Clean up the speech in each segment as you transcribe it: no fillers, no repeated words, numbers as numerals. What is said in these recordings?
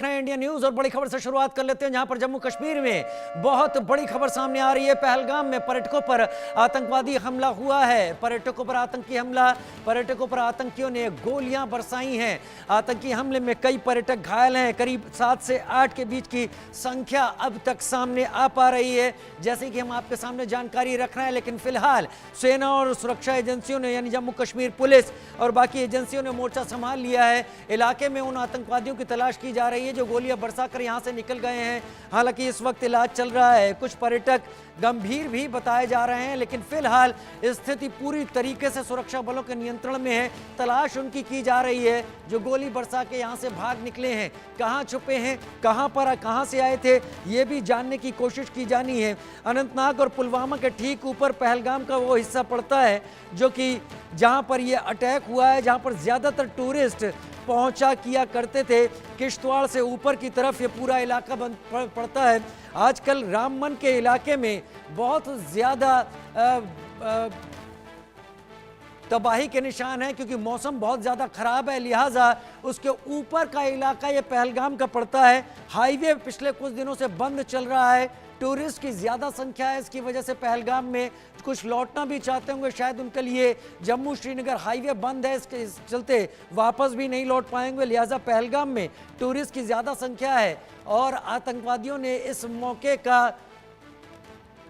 रहे हैं India news और बड़ी खबर से शुरुआत कर लेते हैं, जहां पर जम्मू कश्मीर में बहुत बड़ी खबर सामने आ रही है। पहलगाम में पर्यटकों पर आतंकवादी हमला हुआ है। पर्यटकों पर आतंकी हमला, पर्यटकों पर आतंकियों ने गोलियां बरसाई हैं। आतंकी हमले में कई पर्यटक घायल हैं। करीब 7 से 8 के बीच की संख्या अब तक सामने आ पा रही है, जैसे कि हम आपके सामने जानकारी रख रहे हैं। लेकिन फिलहाल सेना और सुरक्षा एजेंसियों ने, यानी जम्मू कश्मीर पुलिस और बाकी एजेंसियों ने मोर्चा संभाल लिया है। इलाके में उन आतंकवादियों की तलाश की जा रही है जो गोलियां बरसाकर यहां से निकल गए हैं। हालांकि इस वक्त इलाज चल रहा है। कुछ पर्यटक गंभीर भी बताए जा रहे हैं, लेकिन फिलहाल स्थिति पूरी तरीके से सुरक्षा बलों के नियंत्रण में है। तलाश उनकी की जा रही है जो गोली बरसा के यहां से भाग निकले हैं। कहां छुपे हैं, कहां से आए थे, यह भी जानने की कोशिश की जानी है। अनंतनाग और पुलवामा के ठीक ऊपर पहलगाम का वो हिस्सा पड़ता है जो कि जहां पर यह अटैक हुआ है, जहां पर ज्यादातर टूरिस्ट पहुंचा किया करते थे। किश्तवाड़ से ऊपर की तरफ ये पूरा इलाका बंद पड़ता है। आजकल रामबन के इलाके में बहुत ज्यादा तबाही के निशान है, क्योंकि मौसम बहुत ज़्यादा ख़राब है, लिहाजा उसके ऊपर का इलाका ये पहलगाम का पड़ता है। हाईवे पिछले कुछ दिनों से बंद चल रहा है। टूरिस्ट की ज़्यादा संख्या है, इसकी वजह से पहलगाम में कुछ लौटना भी चाहते होंगे, शायद उनके लिए जम्मू श्रीनगर हाईवे बंद है, इसके चलते वापस भी नहीं लौट पाएंगे। लिहाजा पहलगाम में टूरिस्ट की ज़्यादा संख्या है और आतंकवादियों ने इस मौके का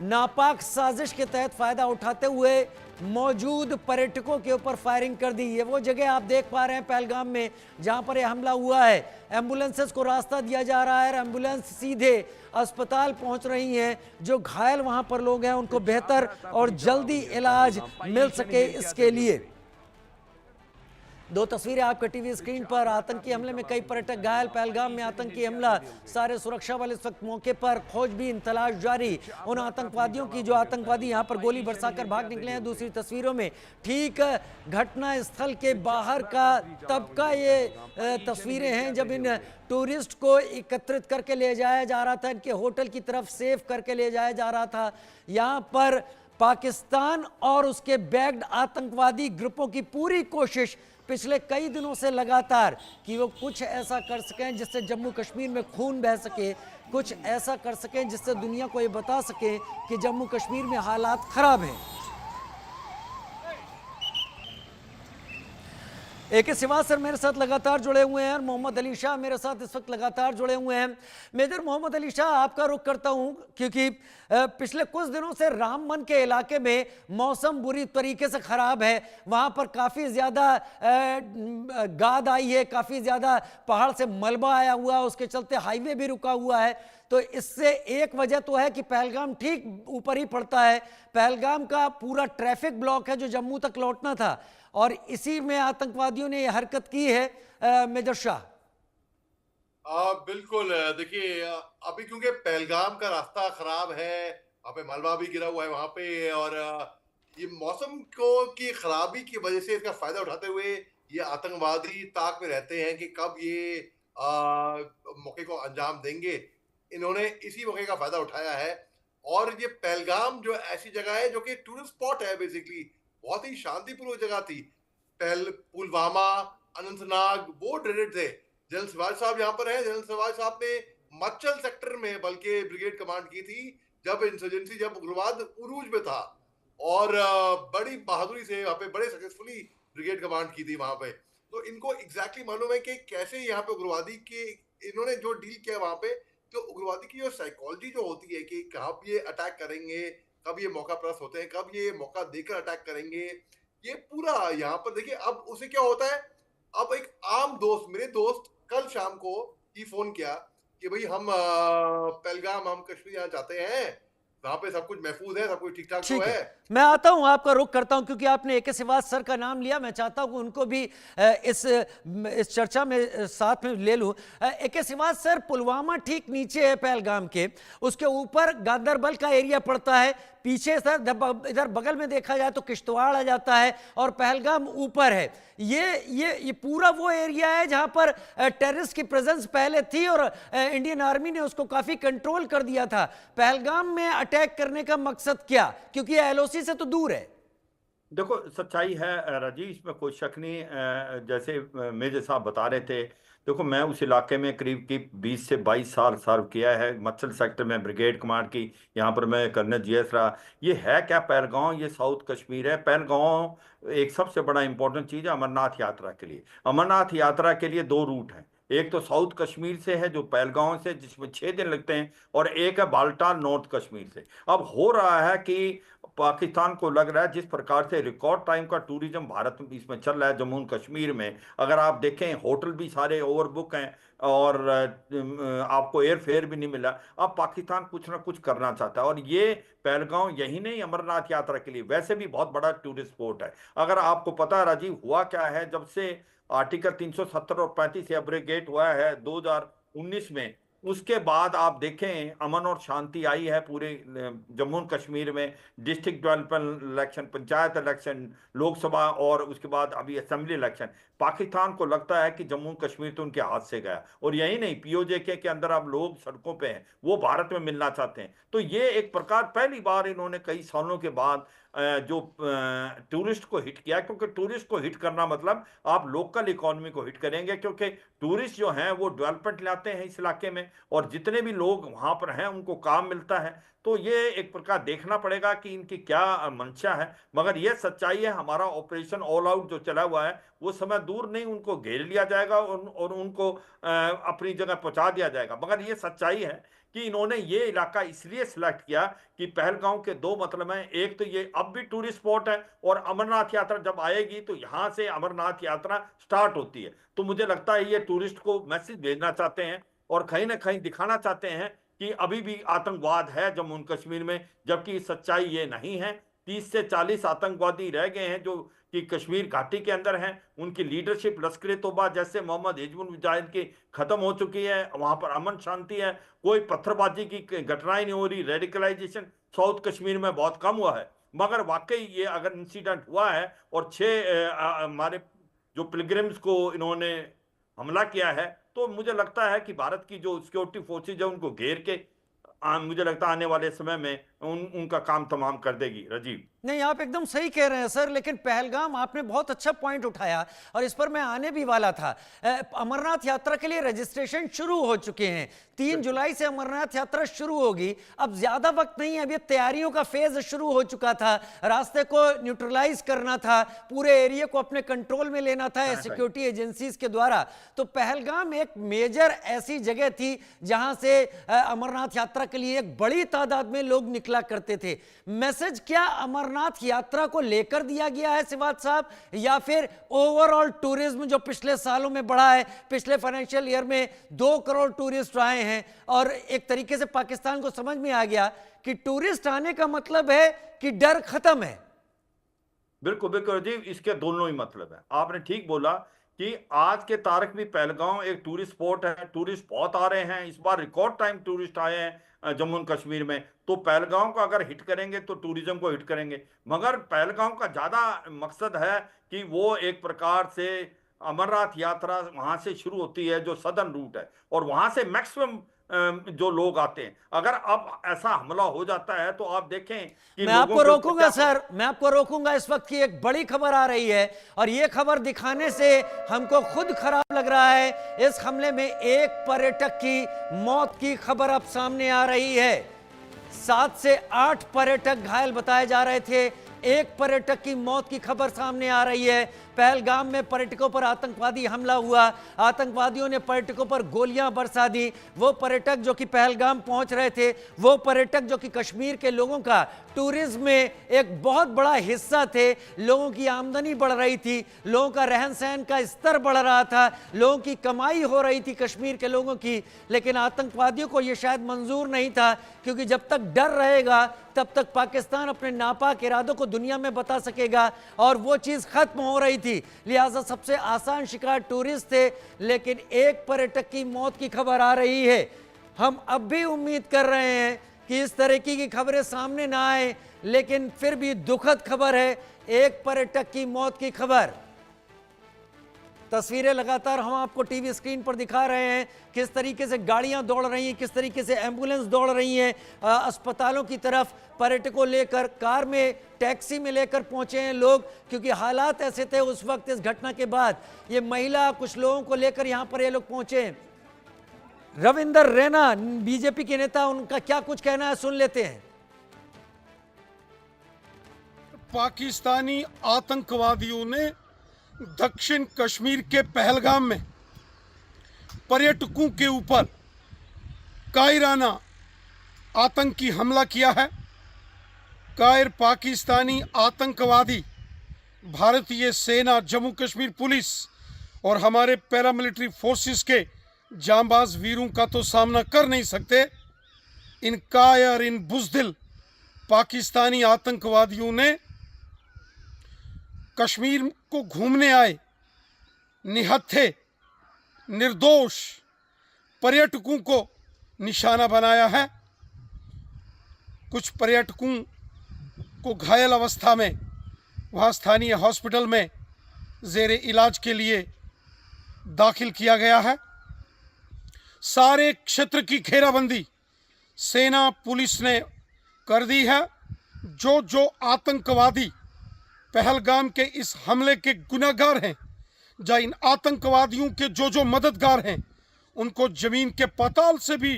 नापाक साजिश के तहत फ़ायदा उठाते हुए मौजूद पर्यटकों के ऊपर फायरिंग कर दी। ये वो जगह आप देख पा रहे हैं पहलगाम में जहां पर यह हमला हुआ है। एम्बुलेंसेस को रास्ता दिया जा रहा है, एम्बुलेंस सीधे अस्पताल पहुंच रही हैं। जो घायल वहां पर लोग हैं उनको बेहतर और जल्दी इलाज मिल सके, इसके लिए दो तस्वीरें आपके टीवी स्क्रीन पर। आतंकी हमले में कई पर्यटक घायल, पहलगाम में आतंकी हमला, सारे सुरक्षा बल इस वक्त मौके पर, खोजबीन तलाश जारी उन आतंकवादियों की जो आतंकवादी यहां पर गोली बरसाकर भाग निकले हैं। दूसरी तस्वीरों में ठीक घटना स्थल के बाहर का तब का ये तस्वीरें हैं जब इन टूरिस्ट को एकत्रित करके ले जाया जा रहा था, इनके होटल की तरफ सेव करके ले जाया जा रहा था। यहाँ पर पाकिस्तान और उसके बैग्ड आतंकवादी ग्रुपों की पूरी कोशिश पिछले कई दिनों से लगातार कि वो कुछ ऐसा कर सकें जिससे जम्मू कश्मीर में खून बह सके, कुछ ऐसा कर सकें जिससे दुनिया को ये बता सके कि जम्मू कश्मीर में हालात खराब हैं। AK सिवाज सर मेरे साथ लगातार जुड़े हुए हैं और मोहम्मद अली शाह मेरे साथ इस वक्त लगातार जुड़े हुए हैं। मेजर मोहम्मद अली शाह, आपका रुख करता हूं, क्योंकि पिछले कुछ दिनों से रामबन के इलाके में मौसम बुरी तरीके से खराब है। वहां पर काफ़ी ज़्यादा गाद आई है, काफ़ी ज़्यादा पहाड़ से मलबा आया हुआ है, उसके चलते हाईवे भी रुका हुआ है। तो इससे एक वजह तो है कि पहलगाम ठीक ऊपर ही पड़ता है। पहलगाम का पूरा ट्रैफिक ब्लॉक है जो जम्मू तक लौटना था, और इसी में आतंकवादियों ने यह हरकत की है। मेजर शाह, बिल्कुल। देखिए, अभी क्योंकि पहलगाम का रास्ता खराब है, वहाँ पे मलबा भी गिरा हुआ है वहाँ पे, और ये मौसम को की खराबी की वजह से इसका फायदा उठाते हुए ये आतंकवादी ताक में रहते हैं कि कब ये मौके को अंजाम देंगे। इन्होंने इसी मौके का फायदा उठाया है। और ये पहलगाम जो ऐसी जगह है जो कि टूरिस्ट स्पॉट है, बेसिकली बहुत ही शांतिपूर्ण जगह थी। पुलवामा, अनंतनाग वो ड्रेनेड थे। जनरल सिवाज साहब यहाँ पर हैं। जनरल सिवाज साहब ने मच्चल सेक्टर में बल्कि ब्रिगेड कमांड की थी जब इंसर्जेंसी, जब उग्रवाद उरूज में था, और बड़ी बहादुरी से वहाँ पे बड़े सक्सेसफुली ब्रिगेड कमांड की थी वहाँ पे। तो इनको एग्जैक्टली मालूम है कि कैसे यहाँ पे उग्रवादी के इन्होंने जो डील किया वहाँ पे, तो उग्रवादी की जो साइकोलॉजी जो होती है कि कब ये अटैक करेंगे, कब ये मौका प्रस्त होते हैं, कब ये मौका देकर अटैक करेंगे, ये पूरा यहाँ पर देखिए। अब उसे क्या होता है, अब एक आम दोस्त, मेरे दोस्त कल शाम को ही फोन किया कि भाई हम पहलगाम, हम कश्मीर यहाँ जाते हैं, वहां पे सब कुछ महफूज है, सब कुछ ठीक ठाक तो ठीक है, है। मैं आता हूं, आपका रुख करता हूं, क्योंकि आपने AK सिवाज सर का नाम लिया। मैं चाहता हूं कि उनको भी इस चर्चा में साथ में ले लूं। AK सिवाज सर, पुलवामा ठीक नीचे है पहलगाम के, उसके ऊपर गांदरबल का एरिया पड़ता है, पीछे सर इधर बगल में देखा जाए तो किश्तवाड़ आ जाता है, और पहलगाम ऊपर है। ये पूरा वो एरिया है जहां पर टेररिस्ट की प्रेजेंस पहले थी और इंडियन आर्मी ने उसको काफी कंट्रोल कर दिया था। पहलगाम में अटैक करने का मकसद क्या, क्योंकि LOC से तो दूर है। देखो, सच्चाई है राजीव, इसमें कोई शक नहीं। जैसे मेजर साहब बता रहे थे, देखो, मैं उस इलाके में करीब की 20 से 22 साल सर्व किया है। मत्स्य सेक्टर में ब्रिगेड कमांड की यहाँ पर मैं कर्नल जीएस रहा। ये है क्या पहलगांव? ये साउथ कश्मीर है। पहलगांव एक सबसे बड़ा इंपॉर्टेंट चीज है अमरनाथ यात्रा के लिए। अमरनाथ यात्रा के लिए दो रूट हैं। एक तो साउथ कश्मीर से है जो पहलगांव से, जिसमें 6 दिन लगते हैं, और एक है बाल्टाल नॉर्थ कश्मीर से। अब हो रहा है कि पाकिस्तान को लग रहा है जिस प्रकार से रिकॉर्ड टाइम का टूरिज्म भारत में इसमें चल रहा है जम्मू कश्मीर में, अगर आप देखें होटल भी सारे ओवरबुक हैं और आपको एयर फेयर भी नहीं मिला। अब पाकिस्तान कुछ ना कुछ करना चाहता है, और ये पहलगांव यही नहीं अमरनाथ यात्रा के लिए वैसे भी बहुत बड़ा टूरिस्ट स्पॉट है। अगर आपको पता है राजीव, हुआ क्या है, जब से आर्टिकल 370 और 35 एब्रोगेट हुआ है 2019 में, उसके बाद आप देखें अमन और शांति आई है पूरे जम्मू कश्मीर में। District development election, panchayat election, Lok Sabha, और उसके बाद अभी असेंबली इलेक्शन। पाकिस्तान को लगता है कि जम्मू कश्मीर तो उनके हाथ से गया, और यही नहीं, पीओजे के अंदर अब लोग सड़कों पे हैं, वो भारत में मिलना चाहते हैं। तो ये एक प्रकार पहली बार इन्होंने कई सालों के बाद जो टूरिस्ट को हिट किया, क्योंकि टूरिस्ट को हिट करना मतलब आप लोकल इकोनॉमी को हिट करेंगे, क्योंकि टूरिस्ट जो हैं वो डेवलपमेंट लाते हैं इस इलाके में, और जितने भी लोग वहां पर हैं उनको काम मिलता है। तो ये एक प्रकार देखना पड़ेगा कि इनकी क्या मंशा है। मगर ये सच्चाई है, हमारा ऑपरेशन ऑल आउट जो चला हुआ है वो समय दूर नहीं, उनको घेर लिया जाएगा और उनको अपनी जगह पहुंचा दिया जाएगा। मगर ये सच्चाई है कि इन्होंने ये इलाका इसलिए सिलेक्ट किया कि पहलगांव के दो मतलब हैं। एक तो ये अब भी टूरिस्ट स्पॉट है, और अमरनाथ यात्रा जब आएगी तो यहां से अमरनाथ यात्रा स्टार्ट होती है। तो मुझे लगता है ये टूरिस्ट को मैसेज भेजना चाहते हैं, और कहीं ना कहीं दिखाना चाहते हैं कि अभी भी आतंकवाद है जम्मू कश्मीर में, जबकि सच्चाई ये नहीं है। 30 से 40 आतंकवादी रह गए हैं जो कि कश्मीर घाटी के अंदर हैं। उनकी लीडरशिप लश्कर तोबा जैसे मोहम्मद हिजबुल मुजाहिद की खत्म हो चुकी है, वहां पर अमन शांति है, कोई पत्थरबाजी की घटनाएं नहीं हो रही। रेडिकलाइजेशन साउथ कश्मीर में बहुत कम हुआ है। मगर वाकई ये अगर इंसिडेंट हुआ है और 6 हमारे जो पिलग्रिम्स को इन्होंने हमला किया है, तो मुझे लगता है कि भारत की जो सिक्योरिटी फोर्सेज है उनको घेर के मुझे लगता है आने वाले समय में उनका काम तमाम कर देगी। राजीव, नहीं, आप एकदम सही कह रहे हैं सर, लेकिन पहलगाम आपने बहुत अच्छा पॉइंट उठाया और इस पर मैं आने भी वाला था। अमरनाथ यात्रा के लिए रजिस्ट्रेशन शुरू हो चुके हैं। 3 जुलाई से अमरनाथ यात्रा शुरू होगी। अब ज्यादा वक्त नहीं है, अभी तैयारियों का फेज शुरू हो चुका था। रास्ते को न्यूट्रलाइज करना था, पूरे एरिया को अपने कंट्रोल में लेना था सिक्योरिटी एजेंसीज के द्वारा। तो पहलगाम एक मेजर ऐसी जगह थी जहां से अमरनाथ यात्रा के लिए एक बड़ी तादाद में लोग निकला करते थे। मैसेज क्या अमरनाथ यात्रा को लेकर दिया गया है सिवाज साहब, या फिर ओवरऑल टूरिज्म जो पिछले सालों में बढ़ा है? पिछले फाइनेंशियल ईयर में 2 करोड़ टूरिस्ट आए हैं, और एक तरीके से पाकिस्तान को समझ में आ गया कि टूरिस्ट आने का मतलब है कि डर खत्म है। बिल्कुल बिल्कुल राजीव, इसके दोनों ही मतलब है। आपने ठीक बोला कि आज के तारीख में पहलगांव एक टूरिस्ट स्पॉट है, टूरिस्ट बहुत आ रहे हैं। इस बार रिकॉर्ड टाइम टूरिस्ट आए हैं जम्मू कश्मीर में। तो पहलगांव को अगर हिट करेंगे तो टूरिज्म को हिट करेंगे। मगर पहलगांव का ज्यादा मकसद है कि वो एक प्रकार से अमरनाथ यात्रा वहां से शुरू होती है जो सदर्न रूट है, और वहां से मैक्सिमम जो लोग आते हैं। अगर अब ऐसा हमला हो जाता है तो आप देखें कि मैं आपको रोकूंगा सर, मैं आपको रोकूंगा। इस वक्त की एक बड़ी खबर आ रही है, और यह खबर दिखाने से हमको खुद खराब लग रहा है। इस हमले में एक पर्यटक की मौत की खबर अब सामने आ रही है। 7 से 8 पर्यटक घायल बताए जा रहे थे, एक पर्यटक की मौत की खबर सामने आ रही है। पहलगाम में पर्यटकों पर आतंकवादी हमला हुआ, आतंकवादियों ने पर्यटकों पर गोलियां बरसा दी। वो पर्यटक जो कि पहलगाम पहुंच रहे थे, वो पर्यटक जो कि कश्मीर के लोगों का टूरिज्म में एक बहुत बड़ा हिस्सा थे, लोगों की आमदनी बढ़ रही थी, लोगों का रहन सहन का स्तर बढ़ रहा था, लोगों की कमाई हो रही थी कश्मीर के लोगों की। लेकिन आतंकवादियों को यह शायद मंजूर नहीं था, क्योंकि जब तक डर रहेगा तब तक पाकिस्तान अपने नापाक इरादों को दुनिया में बता सकेगा, और वो चीज खत्म हो रही थी। लिहाजा सबसे आसान शिकार टूरिस्ट थे। लेकिन एक पर्यटक की मौत की खबर आ रही है। हम अब भी उम्मीद कर रहे हैं कि इस तरह की खबरें सामने ना आए, लेकिन फिर भी दुखद खबर है, एक पर्यटक की मौत की खबर। तस्वीरें लगातार हम आपको टीवी स्क्रीन पर दिखा रहे हैं, किस तरीके से गाड़ियां दौड़ रही हैं, किस तरीके से एम्बुलेंस दौड़ रही हैं अस्पतालों की तरफ। पर्यटकों लेकर कार में, टैक्सी में लेकर पहुंचे हैं लोग, क्योंकि हालात ऐसे थे उस वक्त इस घटना के बाद। ये महिला कुछ लोगों को लेकर यहां पर ये लोग पहुंचे। रविंदर रैना बीजेपी के नेता, उनका क्या कुछ कहना है सुन लेते हैं। पाकिस्तानी आतंकवादियों ने दक्षिण कश्मीर के पहलगाम में पर्यटकों के ऊपर कायराना आतंकी हमला किया है। कायर पाकिस्तानी आतंकवादी भारतीय सेना, जम्मू कश्मीर पुलिस और हमारे पैरामिलिट्री फोर्सेस के जांबाज वीरों का तो सामना कर नहीं सकते। इन कायर, इन बुज़दिल पाकिस्तानी आतंकवादियों ने कश्मीर को घूमने आए निहत्थे निर्दोष पर्यटकों को निशाना बनाया है। कुछ पर्यटकों को घायल अवस्था में वहाँ स्थानीय हॉस्पिटल में ज़ेरे इलाज के लिए दाखिल किया गया है। सारे क्षेत्र की घेराबंदी सेना, पुलिस ने कर दी है। जो आतंकवादी पहलगाम के इस हमले के गुनहगार हैं, जहाँ इन आतंकवादियों के जो मददगार हैं, उनको जमीन के पाताल से भी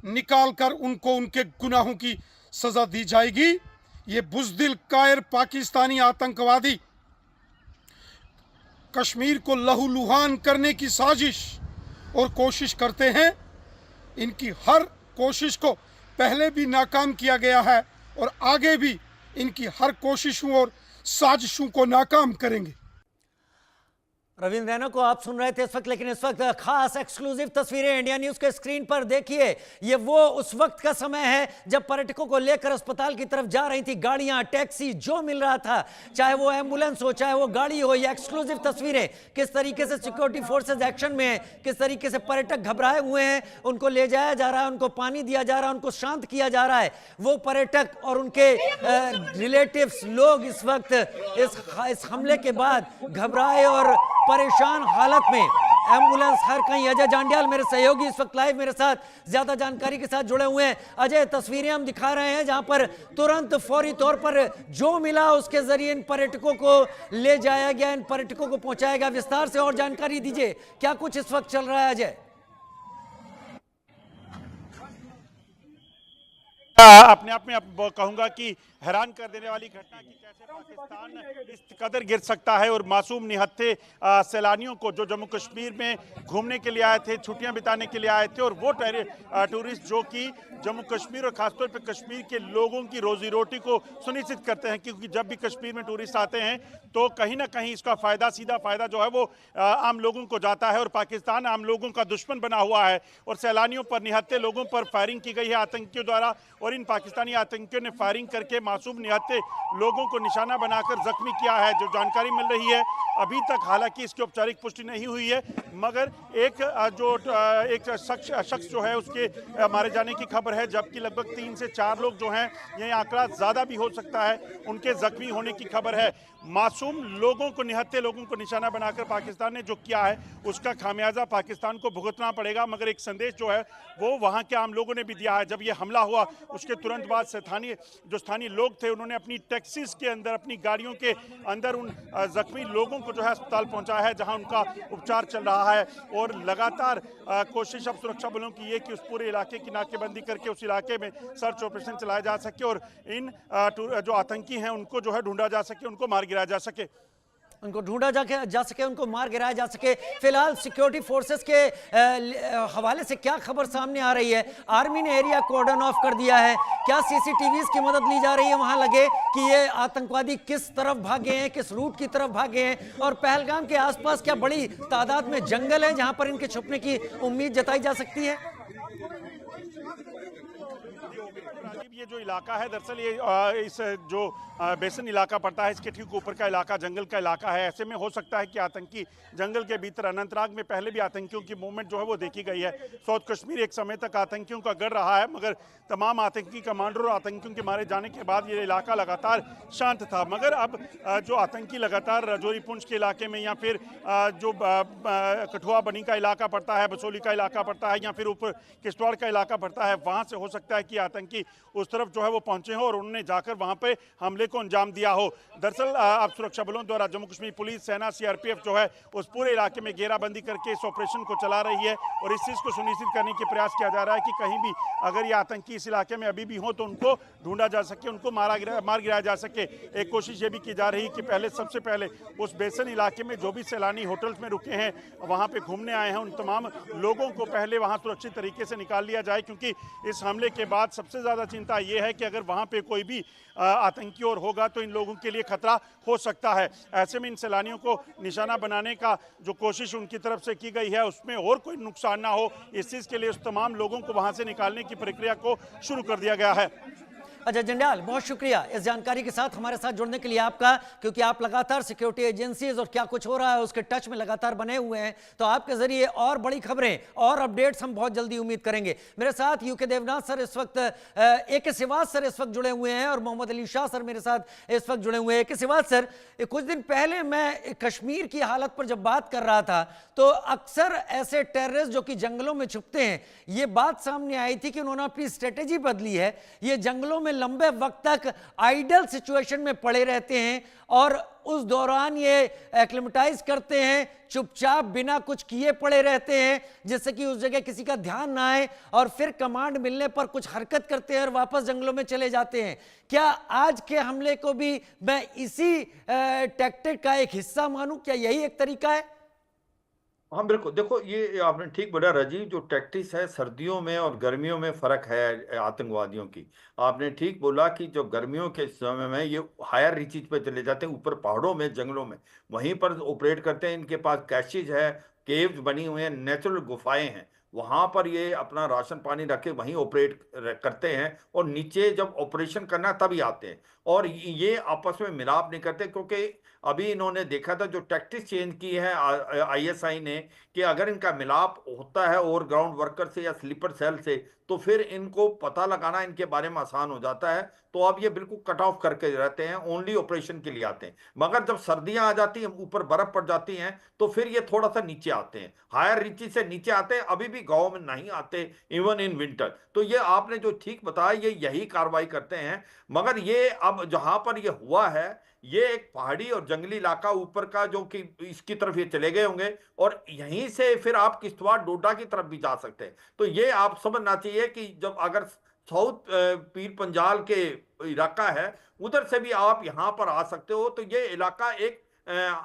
निकालकर उनको उनके गुनाहों की सज़ा दी जाएगी। ये बुज़दिल कायर पाकिस्तानी आतंकवादी कश्मीर को लहूलुहान करने की साजिश और कोशिश करते हैं। इनकी हर कोशिश को पहले भी नाकाम किया गया है और आगे भी इनकी हर कोशिशों और साजिशों को नाकाम करेंगे। रविंद्र रैना को आप सुन रहे थे इस वक्त, लेकिन इस वक्त खास एक्सक्लूसिव तस्वीरें इंडिया न्यूज के स्क्रीन पर देखिए। ये वो उस वक्त का समय है जब पर्यटकों को लेकर अस्पताल की तरफ जा रही थी गाड़ियां, टैक्सी, जो मिल रहा था, चाहे वो एम्बुलेंस हो, चाहे वो गाड़ी हो। ये एक्सक्लूसिव तस्वीरें, किस तरीके से सिक्योरिटी फोर्सेज एक्शन में है, किस तरीके से पर्यटक घबराए हुए हैं, उनको ले जाया जा रहा है, उनको पानी दिया जा रहा है, उनको शांत किया जा रहा है। वो पर्यटक और उनके रिलेटिव्स लोग इस वक्त इस हमले के बाद घबराए और परेशान हालत में। एम्बुलेंस हर कहीं। अजय जांडियाल मेरे सहयोगी इस वक्त लाइव मेरे साथ ज्यादा जानकारी के साथ जुड़े हुए हैं। अजय, तस्वीरें हम दिखा रहे हैं जहां पर तुरंत फौरी तौर पर जो मिला उसके जरिए इन पर्यटकों को ले जाया गया, इन पर्यटकों को पहुंचाया गया। विस्तार से और जानकारी दीजिए, क्या कुछ इस वक्त चल रहा है अजय? अपने आप में अब कहूंगा कि हैरान कर देने वाली घटना की कैसे पाकिस्तान इस कदर गिर सकता है और मासूम निहत्थे सैलानियों को जो जम्मू कश्मीर में घूमने के लिए आए थे, छुट्टियां बिताने के लिए आए थे, और वो टूरिस्ट जो कि जम्मू कश्मीर और खासतौर पर कश्मीर के लोगों की रोजी रोटी को सुनिश्चित करते हैं, क्योंकि जब भी कश्मीर में टूरिस्ट आते हैं तो कहीं ना कहीं इसका फायदा, सीधा फायदा जो है वो आम लोगों को जाता है। और पाकिस्तान आम लोगों का दुश्मन बना हुआ है और सैलानियों पर, निहत्थे लोगों पर फायरिंग की गई है आतंकियों द्वारा, और इन पाकिस्तानी आतंकियों ने फायरिंग करके मासूम निहत्थे लोगों को निशाना बनाकर जख्मी किया है। जो जानकारी मिल रही है अभी तक, हालांकि इसकी औपचारिक पुष्टि नहीं हुई है, मगर एक शख्स जो है उसके मारे जाने की खबर है, जबकि लगभग 3 से 4 लोग जो हैं, ये आंकड़ा ज़्यादा भी हो सकता है, उनके जख्मी होने की खबर है। मासूम लोगों को, निहत्थे लोगों को निशाना बनाकर पाकिस्तान ने जो किया है उसका खामियाजा पाकिस्तान को भुगतना पड़ेगा। मगर एक संदेश जो है वो वहाँ के आम लोगों ने भी दिया है। जब ये हमला हुआ उसके तुरंत बाद स्थानीय लोग थे, उन्होंने अपनी टैक्सीज के अंदर, अपनी गाड़ियों के अंदर उन जख्मी लोगों को जो है अस्पताल पहुंचाया है, जहां उनका उपचार चल रहा है। और लगातार कोशिश अब सुरक्षा बलों की ये कि उस पूरे इलाके की नाकेबंदी करके उस इलाके में सर्च ऑपरेशन चलाया जा सके और इन जो आतंकी हैं उनको जो है ढूंढा जा सके, उनको मार गिराया जा सके, उनको ढूंढा जा सके, उनको मार गिराया जा सके। फिलहाल सिक्योरिटी फोर्सेस के हवाले से क्या खबर सामने आ रही है? आर्मी ने एरिया कॉर्डन ऑफ कर दिया है। क्या सीसीटीवीज की मदद ली जा रही है वहां लगे कि ये आतंकवादी किस तरफ भागे हैं, किस रूट की तरफ भागे हैं? और पहलगाम के आसपास क्या बड़ी तादाद में जंगल है जहां पर इनके छुपने की उम्मीद जताई जा सकती है? राजीव, ये जो इलाका है दरअसल ये इस जो बेसन इलाका पड़ता है इसके ठीक ऊपर का इलाका जंगल का इलाका है। ऐसे में हो सकता है कि आतंकी जंगल के भीतर, अनंतनाग में पहले भी आतंकियों की मूवमेंट जो है वो देखी गई है। साउथ कश्मीर एक समय तक आतंकियों का गढ़ रहा है, मगर तमाम आतंकी कमांडर और आतंकियों के मारे जाने के बाद ये इलाका लगातार शांत था। मगर अब जो आतंकी लगातार राजौरी पुंछ के इलाके में या फिर जो कठुआ बनी का इलाका पड़ता है, बसोली का इलाका पड़ता है या फिर ऊपर किश्तवाड़ का इलाका पड़ता है, वहाँ से हो सकता है कि आतंकी उस तरफ जो है वो पहुंचे हो और उन्होंने जाकर वहां पे हमले को अंजाम दिया हो। दरअसल अब सुरक्षा बलों द्वारा जम्मू कश्मीर पुलिस, सेना, सीआरपीएफ जो है उस पूरे इलाके में घेराबंदी करके इस ऑपरेशन को चला रही है और इस चीज को सुनिश्चित करने के प्रयास किया जा रहा है कि कहीं भी अगर ये आतंकी इस इलाके में अभी भी हो तो उनको ढूंढा जा सके, उनको मार गिराया जा सके। एक कोशिश ये भी की जा रही है कि सबसे पहले उस बेसन इलाके में जो भी सैलानी होटल्स में रुके हैं, वहां पे घूमने आए हैं, उन तमाम लोगों को पहले वहां सुरक्षित तरीके से निकाल लिया जाए, क्योंकि इस हमले के बाद सबसे ज्यादा चिंता यह है कि अगर वहां पे कोई भी आतंकी और होगा तो इन लोगों के लिए खतरा हो सकता है। ऐसे में इन सैलानियों को निशाना बनाने का जो कोशिश उनकी तरफ से की गई है उसमें और कोई नुकसान ना हो, इस चीज के लिए उस तमाम लोगों को वहां से निकालने की प्रक्रिया को शुरू कर दिया गया है। अजय जंडियाल, बहुत शुक्रिया इस जानकारी के साथ हमारे साथ जुड़ने के लिए आपका, क्योंकि आप लगातार सिक्योरिटी एजेंसीज और क्या कुछ हो रहा है उसके टच में लगातार बने हुए हैं, तो आपके जरिए और बड़ी खबरें और अपडेट्स हम बहुत जल्दी उम्मीद करेंगे। मेरे साथ यूके देवनाथ सर इस वक्त, AK सिवाज सर इस वक्त जुड़े हुए हैं और मोहम्मद अली शाह सर मेरे साथ इस वक्त जुड़े हुए हैं। AK सिवाज सर, कुछ दिन पहले मैं कश्मीर की हालत पर जब बात कर रहा था तो अक्सर ऐसे टेररिस्ट जो कि जंगलों में छुपते हैं, ये बात सामने आई थी कि उन्होंने अपनी स्ट्रेटेजी बदली है, ये जंगलों में लंबे वक्त तक आइडल सिचुएशन में पड़े रहते हैं और उस दौरान ये एक्लिमेटाइज करते हैं, चुपचाप बिना कुछ किए पड़े रहते हैं जिससे कि उस जगह किसी का ध्यान ना आए और फिर कमांड मिलने पर कुछ हरकत करते हैं और वापस जंगलों में चले जाते हैं। क्या आज के हमले को भी मैं इसी टैक्टिक का एक हिस्सा मानूं? क्या यही एक तरीका है? हाँ बिल्कुल, देखो ये आपने ठीक बोला राजीव, जो टैक्टिस है सर्दियों में और गर्मियों में फर्क है आतंकवादियों की। आपने ठीक बोला कि जो गर्मियों के समय में ये हायर रीचेज पे चले जाते हैं, ऊपर पहाड़ों में, जंगलों में, वहीं पर ऑपरेट करते हैं। इनके पास कैशेज है, केव्स बनी हुए हैं, नेचुरल गुफाएं हैं, वहां पर ये अपना राशन पानी रख के वहीं ऑपरेट करते हैं और नीचे जब ऑपरेशन करना तभी आते हैं। और ये आपस में मिलाप नहीं करते, क्योंकि अभी इन्होंने देखा था जो टैक्टिस चेंज की है ISI ने, कि अगर इनका मिलाप होता है और ग्राउंड वर्कर से या स्लीपर सेल से तो फिर इनको पता लगाना इनके बारे में आसान हो जाता है। तो अब ये बिल्कुल कट ऑफ करके रहते हैं, ओनली ऑपरेशन के लिए आते हैं। मगर जब सर्दियां आ जाती हैं, ऊपर बर्फ पड़ जाती हैं, तो फिर ये थोड़ा सा नीचे आते हैं, हायर रीचेज से नीचे आते हैं, अभी भी गाँव में नहीं आते इवन इन विंटर। तो ये आपने जो ठीक बताया, ये यही कार्रवाई करते हैं। मगर ये अब जहां पर ये हुआ है, ये एक पहाड़ी और जंगली इलाका ऊपर का, जो कि इसकी तरफ ये चले गए होंगे और यहीं से फिर आप किश्तवाड़ डोडा की तरफ भी जा सकते हैं। तो ये आप समझना चाहिए कि जब अगर साउथ पीर पंजाल के इलाका है, उधर से भी आप यहाँ पर आ सकते हो। तो ये इलाका एक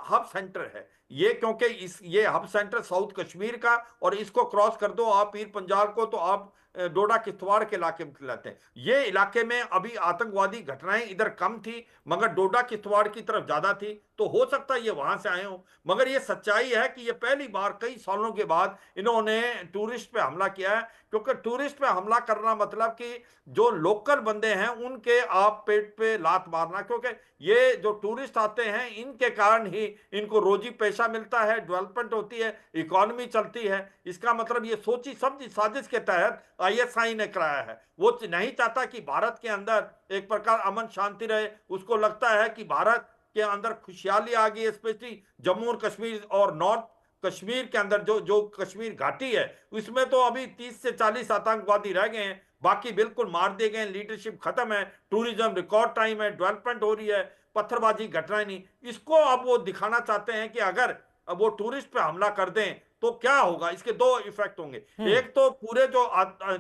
हब सेंटर है ये, क्योंकि ये हब सेंटर साउथ कश्मीर का, और इसको क्रॉस कर दो आप पीर पंजाल को तो आप डोडा किश्तवाड़ के इलाके में लाते हैं। ये इलाके में अभी आतंकवादी घटनाएं इधर कम थी, मगर डोडा किश्तवाड़ की तरफ ज्यादा थी, तो हो सकता है ये वहां से आए हो। मगर ये सच्चाई है कि ये पहली बार कई सालों के बाद इन्होंने टूरिस्ट पे हमला किया है, क्योंकि टूरिस्ट पे हमला करना मतलब कि जो लोकल बंदे हैं उनके आप पेट पे लात मारना, क्योंकि ये जो टूरिस्ट आते हैं इनके कारण ही इनको रोजी पैसा मिलता है, डेवलपमेंट होती है, इकोनॉमी चलती है। इसका मतलब ये सोची समझी साजिश के तहत ISI ने कराया है। वो नहीं चाहता कि भारत के अंदर एक प्रकार अमन शांति रहे, उसको लगता है कि भारत के अंदर खुशहाली आ गई, स्पेशली जम्मू और कश्मीर और नॉर्थ कश्मीर के अंदर जो कश्मीर घाटी है, उसमें तो अभी 30 से 40 आतंकवादी रह गए हैं, बाकी बिल्कुल मार दिए गए, लीडरशिप खत्म है, टूरिज्म रिकॉर्ड टाइम है, डेवलपमेंट हो रही है, पत्थरबाजी घटनाएं नहीं। इसको अब वो दिखाना चाहते हैं कि अगर अब वो टूरिस्ट पे हमला कर दें तो क्या होगा। इसके दो इफेक्ट होंगे, एक तो पूरे जो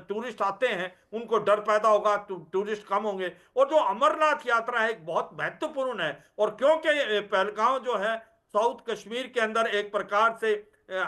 टूरिस्ट आते हैं उनको डर पैदा होगा, टूरिस्ट कम होंगे, और जो अमरनाथ यात्रा है एक बहुत महत्वपूर्ण है। और क्योंकि पहलगांव जो है साउथ कश्मीर के अंदर एक प्रकार से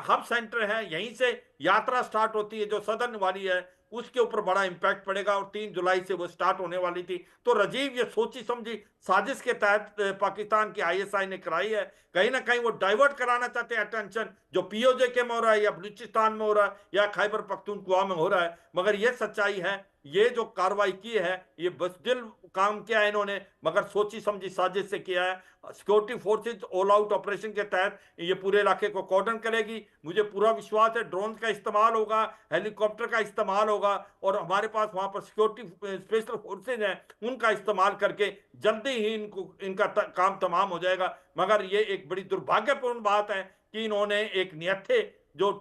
हब सेंटर है, यहीं से यात्रा स्टार्ट होती है, जो सदर्न वाली है उसके ऊपर बड़ा इंपैक्ट पड़ेगा, और 3 जुलाई से वो स्टार्ट होने वाली थी। तो राजीव, ये सोची समझी साजिश के तहत पाकिस्तान की ISI ने कराई है। कहीं ना कहीं वो डाइवर्ट कराना चाहते हैं अटेंशन, जो POJ के में हो रहा है या बलूचिस्तान में हो रहा है या खैबर पख्तूनख्वा में हो रहा है। मगर ये सच्चाई है ये जो कार्रवाई की है ये बज़दिल काम किया है इन्होंने, मगर सोची समझी साजिश से किया है। Security forces all out operation के तहत ये पूरे इलाके को कॉर्डन करेगी। मुझे पूरा विश्वास है ड्रोन का इस्तेमाल होगा, हेलीकॉप्टर का इस्तेमाल होगा, और हमारे पास वहां पर सिक्योरिटी स्पेशल फोर्सेज हैं, उनका इस्तेमाल करके जल्दी ही इनका काम तमाम हो जाएगा। मगर ये एक बड़ी दुर्भाग्यपूर्ण बात है कि इन्होंने एक निहत्थे जो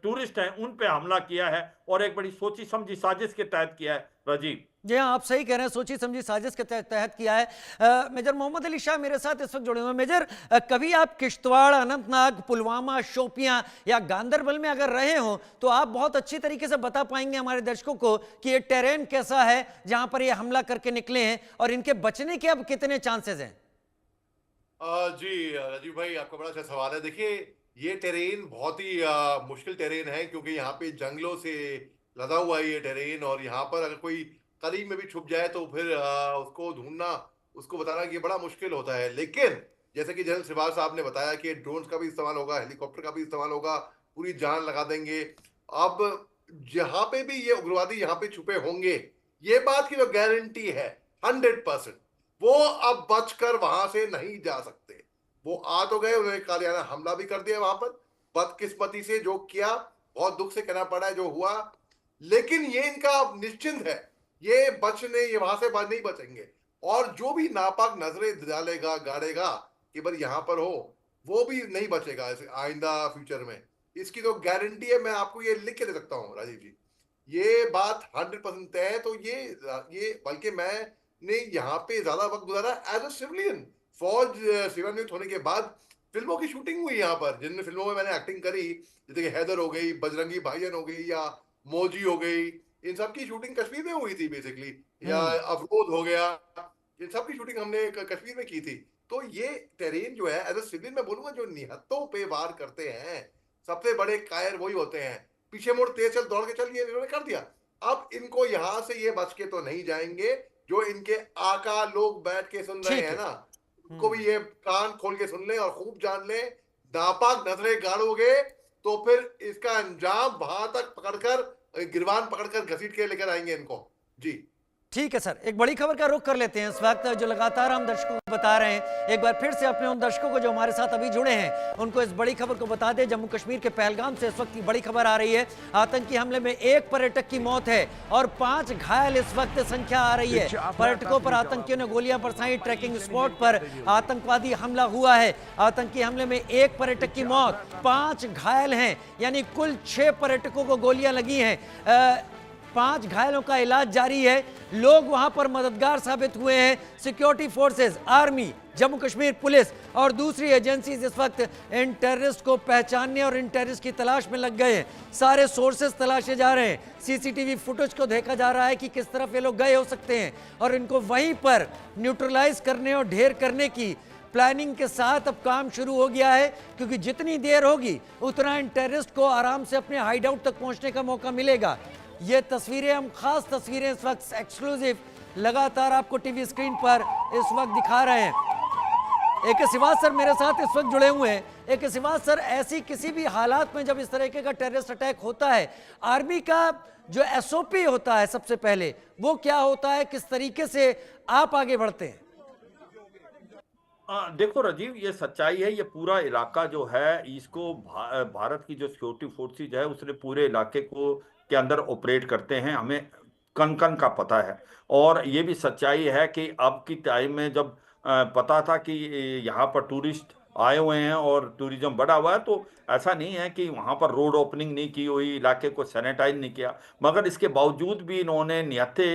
टूरिस्ट हैं उन पे हमला किया है, और एक बड़ी सोची समझी साजिश के तहत किया है। राजीव जी हाँ, आप सही कह रहे हैं, सोची समझी साजिश के तहत किया है। मेजर मोहम्मद अली शाह मेरे साथ इस वक्त जुड़े हुए हैं। मेजर, कभी आप किश्तवाड़, अनंतनाग, पुलवामा, शोपियां या गांदरबल में अगर रहे हो तो आप बहुत अच्छी तरीके से बता पाएंगे हमारे दर्शकों को कि ये टेरेन कैसा है जहां पर ये हमला करके निकले हैं, और इनके बचने के अब कितने चांसेस हैं? जी राजीव भाई, आपका बड़ा अच्छा सवाल है। देखिए, ये टेरेन बहुत ही मुश्किल टेरेन है, क्योंकि यहाँ पे जंगलों से लदा हुआ है ये टेरेन, और यहाँ पर अगर कोई करीब में भी छुप जाए तो फिर उसको ढूंढना, उसको बताना ये बड़ा मुश्किल होता है। लेकिन जैसे कि जनरल श्रीवास साहब ने बताया कि ड्रोन्स का भी इस्तेमाल होगा, हेलीकॉप्टर का भी इस्तेमाल होगा, पूरी जान लगा देंगे। अब जहाँ पे भी ये उग्रवादी यहाँ पे छुपे होंगे, ये बात की जो गारंटी है 100%, वो अब बचकर वहां से नहीं जा सकते। वो आ तो गए, उन्होंने कालियाना हमला भी कर दिया वहां पर, बदकिस्मती से जो किया, बहुत दुख से कहना पड़ा है जो हुआ। लेकिन ये इनका अब निश्चिंत है, ये वहां से नहीं बचेंगे। और जो भी नापाक नजरें डालेगा, गाड़ेगा कि भाई यहाँ पर हो, वो भी नहीं बचेगा आइंदा फ्यूचर में। इसकी तो गारंटी है, मैं आपको ये लिख के दे सकता हूँ राजीव जी, ये बात 100% तय है। तो ये बल्कि मैंने यहाँ पे ज्यादा वक्त गुजारा एज अ सिविलियन। फौज सेवानिवृत्त होने के बाद फिल्मों की शूटिंग हुई यहाँ पर, जिन फिल्मों में मैंने एक्टिंग करी, जैसे कि हैदर हो गई, बजरंगी भाईजान हो गई, या मौजी हो गई, इन सब की शूटिंग कश्मीर में हुई थी बेसिकली, या अफरोज हो गया, इन सब की शूटिंग हमने कश्मीर में की थी। तो ये टेरेन जो है एज अ सिविलियन मैं बोलूंगा, जो निहत्तों पे वार करते हैं सबसे बड़े कायर वही होते हैं। पीछे मुड़, तेज चल, दौड़ के चल, ये इन्होंने कर दिया। अब इनको यहां से ये बच के तो नहीं जाएंगे। जो इनके आका लोग बैठ के सुन रहे हैं ना, उनको भी ये कान खोल के सुन ले और खूब जान ले, नापाक नजरें गाड़ोगे तो फिर इसका अंजाम वहां तक पकड़कर, गिरबान पकड़कर घसीट के लेकर आएंगे इनको। जी ठीक है सर, एक बड़ी खबर का रुख कर लेते हैं इस वक्त, जो लगातार हम दर्शकों को बता रहे हैं। एक बार फिर से अपने उन दर्शकों को जो हमारे साथ अभी जुड़े हैं उनको इस बड़ी खबर को बता दें। जम्मू कश्मीर के पहलगाम से इस वक्त की बड़ी खबर आ रही है। आतंकी हमले में 1 पर्यटक की मौत है और 5 घायल इस वक्त संख्या आ रही है। पर्यटकों पर आतंकियों ने गोलियां बरसाई। ट्रैकिंग स्पॉट पर आतंकवादी हमला हुआ है। आतंकी हमले में 1 पर्यटक की मौत, 5 घायल हैं, यानी कुल 6 पर्यटकों को गोलियां लगी हैं। 5 घायलों का इलाज जारी है। लोग वहां पर मददगार साबित हुए हैं। Security forces, army, Jammu Kashmir police और दूसरी एजेंसीज इस वक्त इन टेररिस्ट को पहचानने और इन टेररिस्ट की तलाश में लग गए हैं। सारे सोर्सेस तलाशे जा रहे हैं। सीसीटीवी फुटेज को देखा जा रहा है कि किस तरफ ये लोग गए हो सकते हैं, और इनको वहीं पर न्यूट्रलाइज करने और ढेर करने की प्लानिंग के साथ अब काम शुरू हो गया है, क्योंकि जितनी देर होगी उतना इन टेररिस्ट को आराम से अपने हाइडआउट तक पहुंचने का मौका मिलेगा। ये तस्वीरें, हम खास तस्वीरें इस वक्त एक्सक्लूसिव लगातार आपको टीवी स्क्रीन पर इस वक्त दिखा रहे हैं। एक सिवाज सर मेरे साथ इस वक्त जुड़े हुए हैं। एक सिवाज सर, ऐसी किसी भी हालात में जब इस तरीके का टेररिस्ट अटैक होता है, आर्मी का जो एसओपी होता है सबसे पहले वो क्या होता है, किस तरीके से आप आगे बढ़ते हैं? देखो राजीव, ये सच्चाई है। ये पूरा इलाका जो है, इसको भारत की जो सिक्योरिटी फोर्सेज है उसने पूरे इलाके को के अंदर ऑपरेट करते हैं, हमें कन कन का पता है। और ये भी सच्चाई है कि अब की टाइम में जब पता था कि यहाँ पर टूरिस्ट आए हुए हैं और टूरिज्म बढ़ा हुआ है, तो ऐसा नहीं है कि वहाँ पर रोड ओपनिंग नहीं की हुई, इलाके को सैनिटाइज नहीं किया, मगर इसके बावजूद भी इन्होंने निहत्थे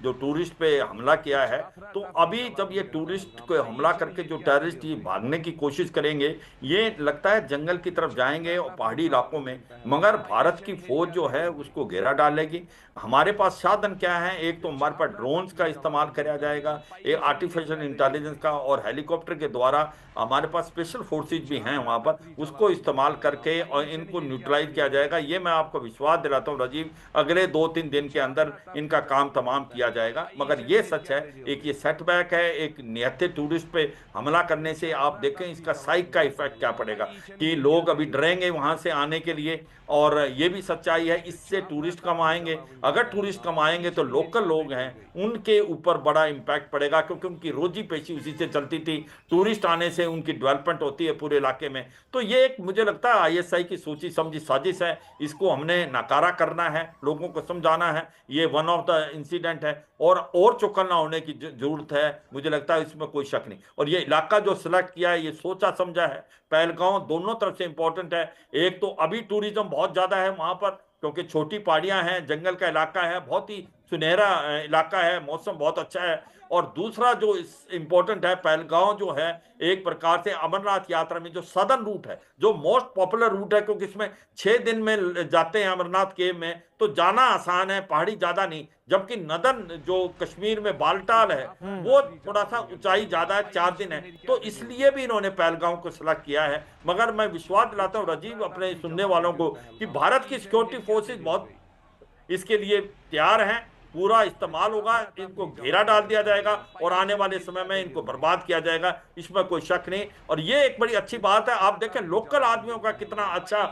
जो टूरिस्ट पे हमला किया है। तो अभी जब ये टूरिस्ट को हमला करके जो टेररिस्ट ये भागने की कोशिश करेंगे, ये लगता है जंगल की तरफ जाएंगे और पहाड़ी इलाकों में, मगर भारत की फौज जो है उसको घेरा डालेगी। हमारे पास साधन क्या है, एक तो हमारे पास ड्रोन्स का इस्तेमाल किया जाएगा, एक आर्टिफिशियल इंटेलिजेंस का, और हेलीकॉप्टर के द्वारा हमारे पास स्पेशल फोर्सेज भी हैं वहाँ पर, उसको इस्तेमाल करके और इनको न्यूट्रलाइज किया जाएगा। ये मैं आपको विश्वास दिलाता हूँ राजीव, अगले 2-3 दिन के अंदर इनका काम तमाम किया जाएगा। मगर ये सच है, एक ये सेटबैक है, एक निहत्थे टूरिस्ट पे हमला करने से आप देखें इसका साइक का इफेक्ट क्या पड़ेगा, कि लोग अभी डरेंगे वहाँ से आने के लिए, और ये भी सच्चाई है, इससे टूरिस्ट कम आएंगे। अगर टूरिस्ट कम आएंगे तो लोकल लोग हैं उनके ऊपर बड़ा इम्पैक्ट पड़ेगा, क्योंकि उनकी रोजी पेशी उसी से चलती थी। टूरिस्ट आने से उनकी डेवलपमेंट होती है पूरे इलाके में। तो ये एक मुझे लगता है आईएसआई की सोची समझी साजिश है। इसको हमने नकारा करना है, लोगों को समझाना है ये वन ऑफ द इंसिडेंट है, और चौकन्ना होने की जरूरत है। मुझे लगता है इसमें कोई शक नहीं। और ये इलाका जो सिलेक्ट किया है ये सोचा समझा है। पहलगांव दोनों तरफ से इंपॉर्टेंट है। एक तो अभी टूरिज्म बहुत ज्यादा है वहां पर, क्योंकि छोटी पहाड़ियां हैं, जंगल का इलाका है, बहुत ही सुनहरा इलाका है, मौसम बहुत अच्छा है। और दूसरा जो इंपॉर्टेंट है, पहलगांव जो है एक प्रकार से अमरनाथ यात्रा में जो सदर्न रूट है, जो मोस्ट पॉपुलर रूट है, क्योंकि इसमें 6 दिन में जाते हैं अमरनाथ केव में, तो जाना आसान है, पहाड़ी ज्यादा नहीं। जबकि नदन जो कश्मीर में बालटाल है वो थोड़ा सा ऊंचाई ज्यादा है, 4 दिन है, तो इसलिए भी इन्होंने पहलगांव को सिलेक्ट किया है। मगर मैं विश्वास दिलाता हूँ राजीव अपने सुनने वालों को कि भारत की सिक्योरिटी फोर्सेज बहुत इसके लिए तैयार हैं। पूरा इस्तेमाल होगा, इनको घेरा डाल दिया जाएगा और आने वाले समय में इनको बर्बाद किया जाएगा, इसमें कोई शक नहीं। और ये एक बड़ी अच्छी बात है। आप देखें लोकल आदमियों का कितना अच्छा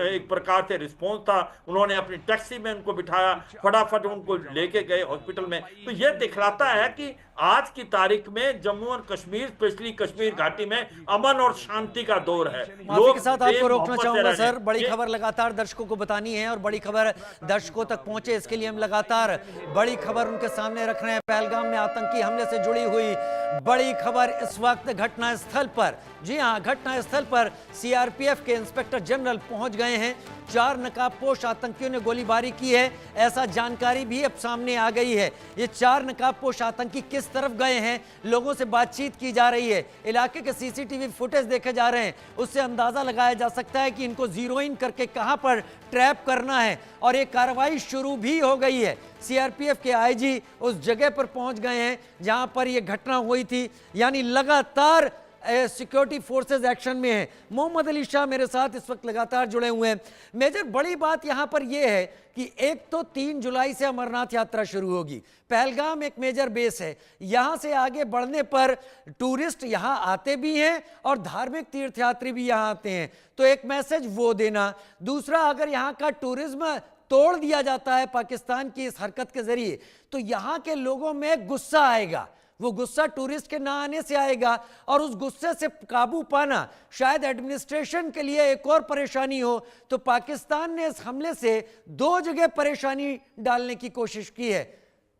एक प्रकार से रिस्पॉन्स था। उन्होंने अपनी टैक्सी में उनको बिठाया, फटाफट उनको लेके गए हॉस्पिटल में। तो ये दिखलाता है कि आज की तारीख में जम्मू और कश्मीर, स्पेशली कश्मीर घाटी में अमन और शांति का दौर है। माफी के साथ आपको प्रेम रोकना मोहब्बत से चाहूंगा रह रहे सर, हैं। बड़ी खबर लगातार दर्शकों को बतानी है और बड़ी खबर दर्शकों तक पहुंचे इसके लिए हम लगातार बड़ी खबर उनके सामने रख रहे हैं। पहलगाम में आतंकी हमले से जुड़ी हुई बड़ी खबर इस वक्त घटना स्थल पर, जी हां, घटना स्थल पर सीआरपीएफ के इंस्पेक्टर जनरल पहुंच गए हैं। 4 नकाबपोश आतंकियों ने गोलीबारी की है, ऐसा जानकारी भी अब सामने आ गई है। ये 4 नकाबपोश आतंकी किस तरफ गए हैं, लोगों से बातचीत की जा रही है, इलाके के सीसीटीवी फुटेज देखे जा रहे हैं, उससे अंदाजा लगाया जा सकता है कि इनको जीरो इन करके कहां पर ट्रैप करना है। और ये कार्रवाई शुरू भी हो गई है। सीआरपीएफ के आईजी उस जगह पर पहुंच गए हैं जहां पर यह घटना हुई थी, यानी लगातार सिक्योरिटी फोर्सेस एक्शन में है। मोहम्मद अली शाह मेरे साथ इस वक्त लगातार जुड़े हुए हैं। मेजर, बड़ी बात यहां पर यह है कि एक तो 3 जुलाई से अमरनाथ यात्रा शुरू होगी। पहलगाम एक मेजर बेस है, यहां से आगे बढ़ने पर टूरिस्ट यहां आते भी हैं और धार्मिक तीर्थयात्री भी यहां आते हैं, तो एक मैसेज वो देना। दूसरा, अगर यहां का टूरिज्म तोड़ दिया जाता है पाकिस्तान की इस हरकत के जरिए, तो यहां के लोगों में गुस्सा आएगा। वो गुस्सा टूरिस्ट के ना आने से आएगा और उस गुस्से से काबू पाना शायद एडमिनिस्ट्रेशन के लिए एक और परेशानी हो। तो पाकिस्तान ने इस हमले से 2 जगह परेशानी डालने की कोशिश की है।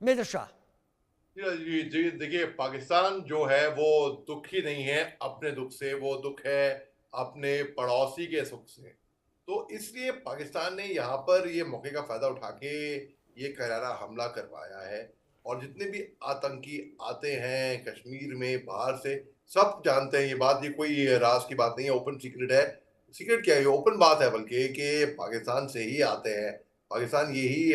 मेजर शाह जी देखिए, पाकिस्तान जो है वो दुखी नहीं है अपने दुख से, वो दुख है अपने पड़ोसी के सुख से। तो इसलिए पाकिस्तान ने यहाँ पर ये मौके का फायदा उठा के ये करारा हमला करवाया है। और जितने भी आतंकी आते हैं कश्मीर में बाहर से, सब जानते हैं ये बात, ये कोई राज की बात नहीं है, ओपन सीक्रेट है। सीक्रेट क्या है, ये ओपन बात है बल्कि, कि पाकिस्तान से ही आते हैं, पाकिस्तान यही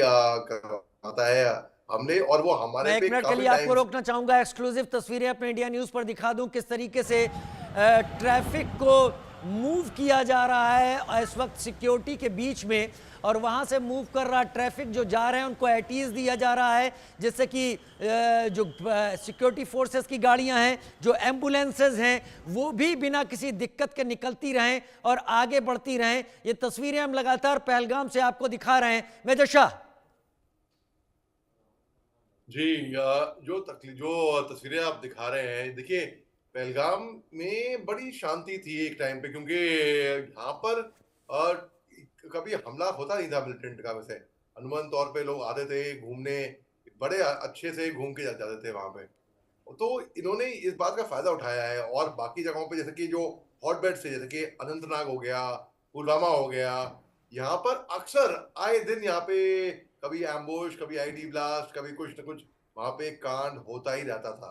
करवाता है हमले। और वो हमारे मैं 1 मिनट के लिए आपको रोकना चाहूंगा, एक्सक्लूसिव तस्वीरें अपने इंडिया न्यूज पर दिखा दूं किस तरीके से ट्रैफिक को मूव किया जा रहा है इस वक्त सिक्योरिटी के बीच में, और वहां से मूव कर रहा ट्रैफिक जो जा रहे हैं उनको एटीज दिया जा रहा है, जिससे कि जो सिक्योरिटी फोर्सेस की गाड़ियां हैं, जो एम्बुलेंसेज हैं, वो भी बिना किसी दिक्कत के निकलती रहें और आगे बढ़ती रहें। ये तस्वीरें हम लगातार पहलगाम से आपको दिखा रहे हैं। मेजर शाह जी, जो तस्वीरें आप दिखा रहे हैं, देखिए पहलगाम में बड़ी शांति थी एक टाइम पे, क्योंकि यहाँ पर कभी हमला होता नहीं था मिलिटेंट का। वैसे अनुमान तौर पे लोग आते थे घूमने, बड़े अच्छे से घूम के जाते थे वहां पे। तो इन्होंने इस बात का फायदा उठाया है। और बाकी जगहों पे जैसे कि जो हॉटबेड्स थे, जैसे कि अनंतनाग हो गया, पुलवामा हो गया, यहाँ पर अक्सर आए दिन यहाँ पे कभी एम्बुश, कभी आईडी ब्लास्ट, कभी कुछ न कुछ वहां पे कांड होता ही रहता था।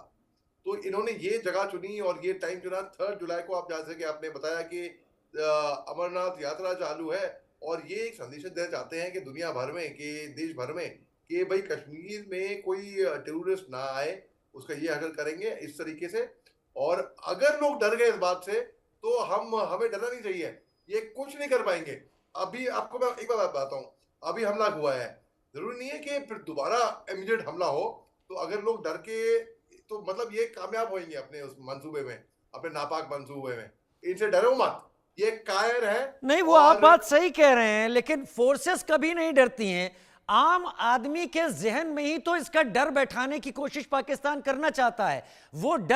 तो इन्होंने ये जगह चुनी और ये टाइम चुना 3 जुलाई को। आप जैसे कि आपने बताया कि अमरनाथ यात्रा चालू है, और ये एक संदेश देना चाहते हैं कि दुनिया भर में, कि देश भर में, कि भाई कश्मीर में कोई टेररिस्ट ना आए, उसका ये हल करेंगे इस तरीके से। और अगर लोग डर गए इस बात से, तो हमें डरना नहीं चाहिए, ये कुछ नहीं कर पाएंगे। अभी आपको मैं एक बात बताता हूँ, अभी हमला हुआ है, जरूरी नहीं है कि फिर दोबारा इमीडिएट हमला हो। तो अगर लोग डर के, तो मतलब ये कामयाब होंगे अपने उस मंसूबे में, अपने नापाक मंसूबे में। इनसे डरो मत, ये कायर है। नहीं, वो आप और बात सही कह रहे हैं, लेकिन फोर्सेस कभी नहीं डरती हैं। आम आदमी के जहन में ही तो इसका डर बैठाने की कोशिश पाकिस्तान करना चाहता है। वो डर